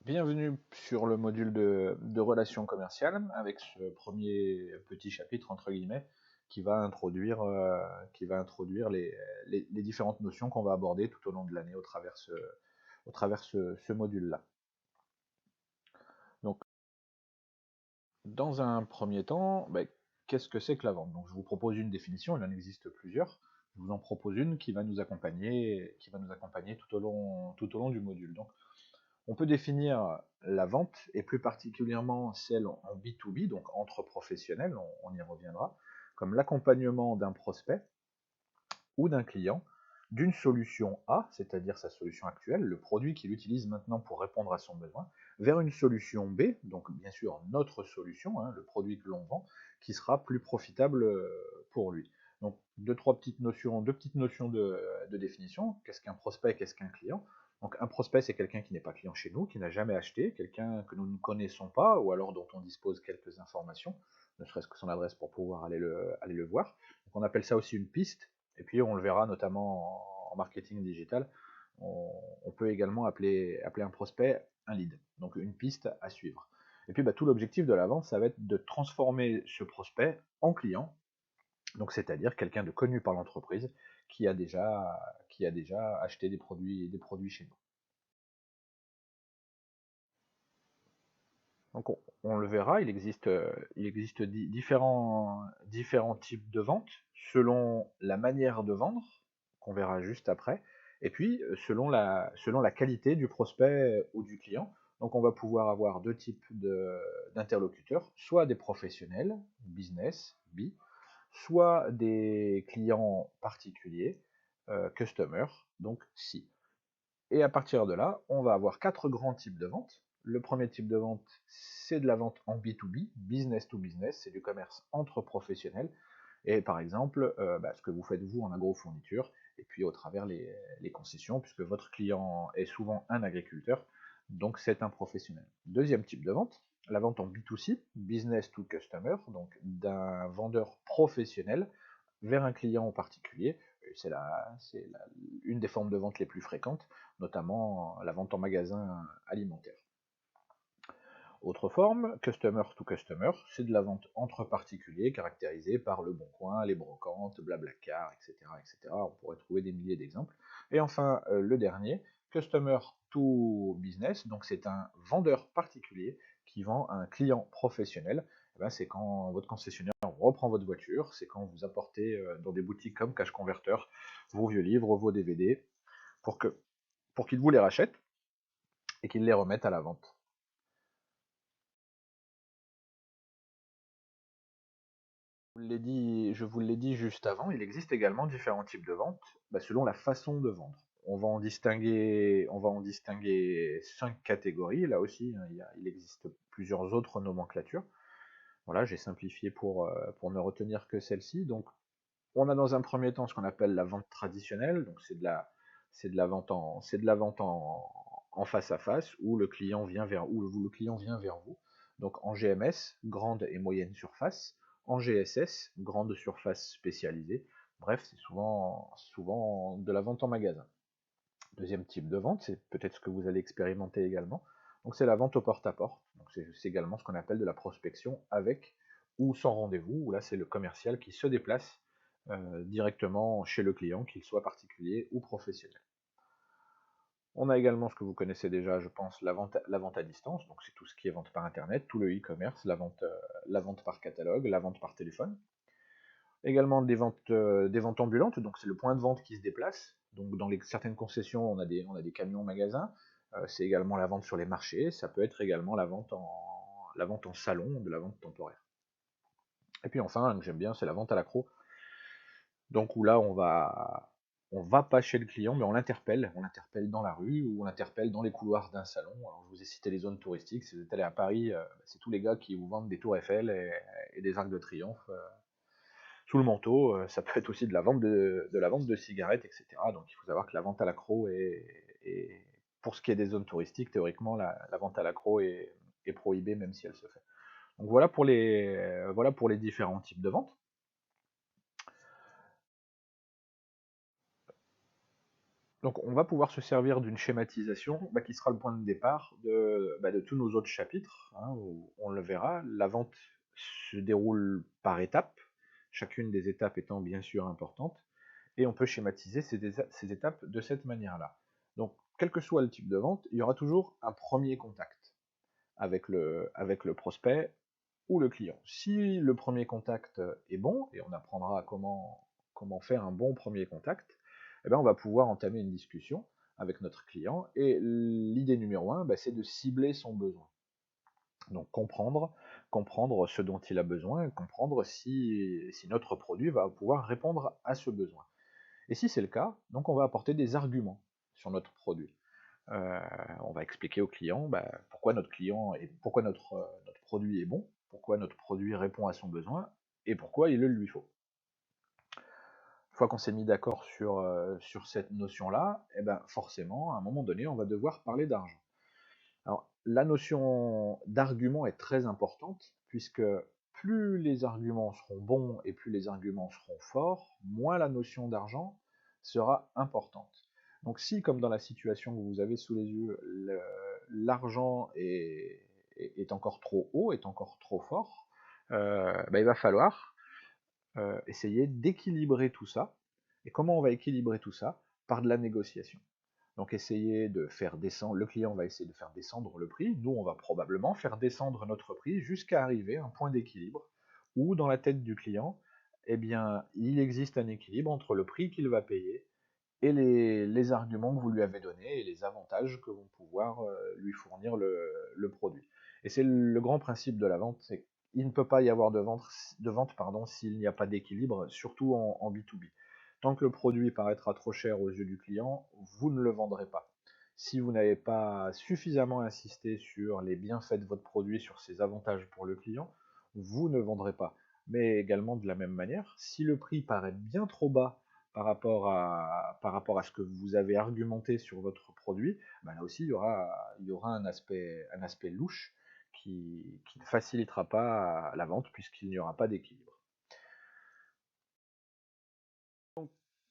Bienvenue sur le module de relations commerciales avec ce premier petit chapitre entre guillemets qui va introduire les différentes notions qu'on va aborder tout au long de l'année au travers ce module-là. Donc, dans un premier temps, qu'est-ce que c'est que la vente? Donc, je vous propose une définition, il en existe plusieurs. Je vous en propose une qui va nous accompagner tout au long du module. Donc, on peut définir la vente, et plus particulièrement celle en B2B, donc entre professionnels, on y reviendra, comme l'accompagnement d'un prospect ou d'un client d'une solution A, c'est-à-dire sa solution actuelle, le produit qu'il utilise maintenant pour répondre à son besoin, vers une solution B, donc bien sûr notre solution, le produit que l'on vend, qui sera plus profitable pour lui. Donc deux petites notions de définition. Qu'est-ce qu'un prospect, qu'est-ce qu'un client? Donc un prospect, c'est quelqu'un qui n'est pas client chez nous, qui n'a jamais acheté, quelqu'un que nous ne connaissons pas, ou alors dont on dispose quelques informations, ne serait-ce que son adresse pour pouvoir aller le voir. Donc on appelle ça aussi une piste. Et puis on le verra notamment en marketing digital, on peut également appeler un prospect un lead, donc une piste à suivre. Et puis tout l'objectif de la vente, ça va être de transformer ce prospect en client, donc c'est-à-dire quelqu'un de connu par l'entreprise qui a déjà acheté des produits chez nous. Donc on le verra, il existe différents types de ventes selon la manière de vendre, qu'on verra juste après, et puis selon la qualité du prospect ou du client. Donc on va pouvoir avoir deux types d'interlocuteurs, soit des professionnels, business, B, soit des clients particuliers, customer, donc C. Et à partir de là, on va avoir quatre grands types de ventes. Le premier type de vente, c'est de la vente en B2B, business to business, c'est du commerce entre professionnels. Et par exemple, ce que vous faites vous en agrofourniture, et puis au travers les concessions, puisque votre client est souvent un agriculteur, donc c'est un professionnel. Deuxième type de vente, la vente en B2C, business to customer, donc d'un vendeur professionnel vers un client en particulier. C'est une des formes de vente les plus fréquentes, notamment la vente en magasin alimentaire. Autre forme, customer to customer, c'est de la vente entre particuliers caractérisée par le Bon Coin, les brocantes, Blablacar, etc., etc. On pourrait trouver des milliers d'exemples. Et enfin, le dernier, customer to business, donc c'est un vendeur particulier qui vend à un client professionnel. C'est quand votre concessionnaire reprend votre voiture, c'est quand vous apportez dans des boutiques comme Cash Converter vos vieux livres, vos DVD, pour qu'il vous les rachète et qu'il les remette à la vente. Je vous l'ai dit juste avant, il existe également différents types de ventes, selon la façon de vendre. On va en distinguer 5 catégories, là aussi, il existe plusieurs autres nomenclatures. Voilà, j'ai simplifié pour ne retenir que celle-ci. Donc, on a dans un premier temps ce qu'on appelle la vente traditionnelle, donc c'est de la vente en face à face, où le client vient vers vous. Donc en GMS, grande et moyenne surface, en GSS, grande surface spécialisée. Bref, c'est souvent de la vente en magasin. Deuxième type de vente, c'est peut-être ce que vous allez expérimenter également. Donc c'est la vente au porte-à-porte. Donc c'est également ce qu'on appelle de la prospection avec ou sans rendez-vous, où là c'est le commercial qui se déplace directement chez le client, qu'il soit particulier ou professionnel. On a également ce que vous connaissez déjà, je pense, la vente à distance, donc c'est tout ce qui est vente par internet, tout le e-commerce, la vente par catalogue, la vente par téléphone. Également des ventes ambulantes, donc c'est le point de vente qui se déplace. Donc dans certaines concessions, on a des camions magasins. C'est également la vente sur les marchés. Ça peut être également la vente en salon, de la vente temporaire. Et puis enfin, que j'aime bien, c'est la vente à l'accro. Donc où là, on va pas chez le client, mais on l'interpelle dans la rue ou on l'interpelle dans les couloirs d'un salon. Alors, je vous ai cité les zones touristiques. Si vous êtes allé à Paris, c'est tous les gars qui vous vendent des tours Eiffel et des arcs de triomphe sous le manteau. Ça peut être aussi de la vente de cigarettes, etc. Donc il faut savoir que la vente à l'accro pour ce qui est des zones touristiques, théoriquement, la vente à l'accro est prohibée, même si elle se fait. Donc voilà pour les différents types de ventes. Donc on va pouvoir se servir d'une schématisation qui sera le point de départ de tous nos autres chapitres, hein, où on le verra. La vente se déroule par étapes, chacune des étapes étant bien sûr importante, et on peut schématiser ces étapes de cette manière-là. Donc quel que soit le type de vente, il y aura toujours un premier contact avec le prospect ou le client. Si le premier contact est bon, et on apprendra comment faire un bon premier contact, eh bien on va pouvoir entamer une discussion avec notre client. Et l'idée numéro un, c'est de cibler son besoin. Donc comprendre ce dont il a besoin, comprendre si notre produit va pouvoir répondre à ce besoin. Et si c'est le cas, donc on va apporter des arguments sur notre produit. On va expliquer au client pourquoi notre client et pourquoi notre produit est bon, pourquoi notre produit répond à son besoin et pourquoi il le lui faut. Une fois qu'on s'est mis d'accord sur cette notion-là, forcément, à un moment donné, on va devoir parler d'argent. Alors, la notion d'argument est très importante, puisque plus les arguments seront bons et plus les arguments seront forts, moins la notion d'argent sera importante. Donc si, comme dans la situation que vous avez sous les yeux, l'argent est encore trop haut, est encore trop fort, il va falloir essayer d'équilibrer tout ça. Et comment on va équilibrer tout ça? Par de la négociation. Donc essayer de faire descendre, le client va essayer de faire descendre le prix, nous on va probablement faire descendre notre prix jusqu'à arriver à un point d'équilibre où dans la tête du client, il existe un équilibre entre le prix qu'il va payer et les arguments que vous lui avez donnés et les avantages que vont pouvoir lui fournir le produit. Et c'est le grand principe de la vente, c'est qu'il ne peut pas y avoir de vente s'il n'y a pas d'équilibre, surtout en B2B. Tant que le produit paraîtra trop cher aux yeux du client, vous ne le vendrez pas. Si vous n'avez pas suffisamment insisté sur les bienfaits de votre produit, sur ses avantages pour le client, vous ne vendrez pas. Mais également de la même manière, si le prix paraît bien trop bas par rapport à ce que vous avez argumenté sur votre produit, là aussi il y aura un aspect louche qui ne facilitera pas la vente puisqu'il n'y aura pas d'équilibre.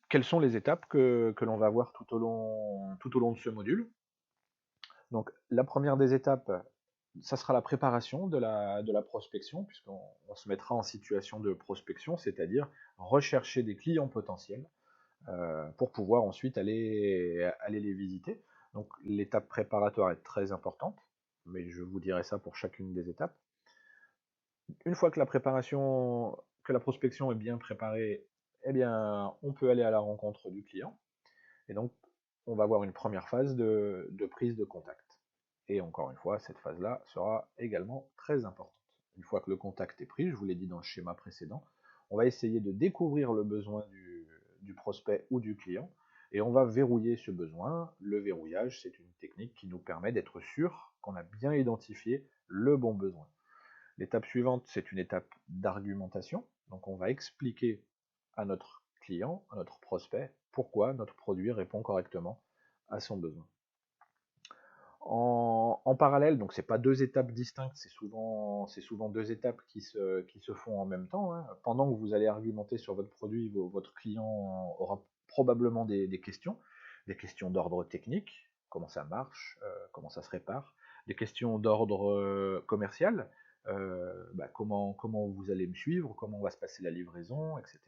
Quelles sont les étapes que l'on va voir tout au long de ce module? Donc la première des étapes, ça sera la préparation de la prospection, puisqu'on se mettra en situation de prospection, c'est-à-dire rechercher des clients potentiels pour pouvoir ensuite aller les visiter. Donc l'étape préparatoire est très importante, mais je vous dirai ça pour chacune des étapes. Une fois que la prospection est bien préparée, on peut aller à la rencontre du client. Et donc, on va avoir une première phase de prise de contact. Et encore une fois, cette phase-là sera également très importante. Une fois que le contact est pris, je vous l'ai dit dans le schéma précédent, on va essayer de découvrir le besoin du prospect ou du client, et on va verrouiller ce besoin. Le verrouillage, c'est une technique qui nous permet d'être sûr qu'on a bien identifié le bon besoin. L'étape suivante, c'est une étape d'argumentation. Donc on va expliquer à notre client, à notre prospect, pourquoi notre produit répond correctement à son besoin. En parallèle, donc c'est pas deux étapes distinctes, c'est souvent deux étapes qui se font en même temps, hein. Pendant que vous allez argumenter sur votre produit, votre client aura probablement des questions d'ordre technique, comment ça marche, comment ça se répare, des questions d'ordre commercial, comment vous allez me suivre, comment va se passer la livraison, etc.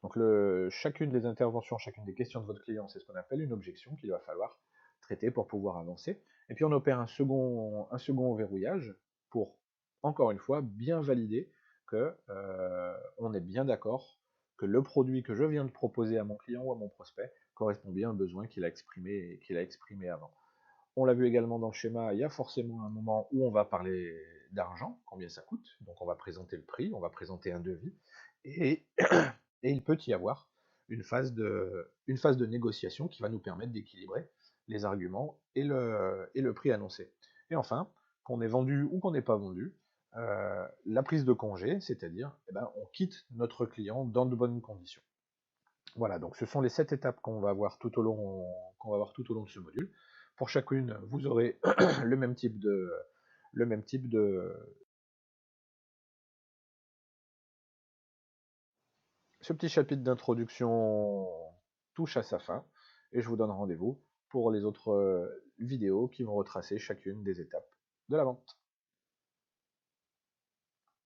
Donc chacune des interventions, chacune des questions de votre client, c'est ce qu'on appelle une objection qu'il va falloir traiter pour pouvoir avancer. Et puis on opère un second verrouillage pour, encore une fois, bien valider que on est bien d'accord que le produit que je viens de proposer à mon client ou à mon prospect correspond bien au besoin qu'il a exprimé avant. On l'a vu également dans le schéma, il y a forcément un moment où on va parler d'argent, combien ça coûte, donc on va présenter le prix, on va présenter un devis, et et il peut y avoir une phase de négociation qui va nous permettre d'équilibrer les arguments et le prix annoncé. Et enfin, qu'on ait vendu ou qu'on n'ait pas vendu, la prise de congé, c'est-à-dire on quitte notre client dans de bonnes conditions. Voilà, donc ce sont les 7 étapes qu'on va voir tout au long de ce module. Pour chacune, vous aurez le même type de. Ce petit chapitre d'introduction touche à sa fin, et je vous donne rendez-vous pour les autres vidéos qui vont retracer chacune des étapes de la vente.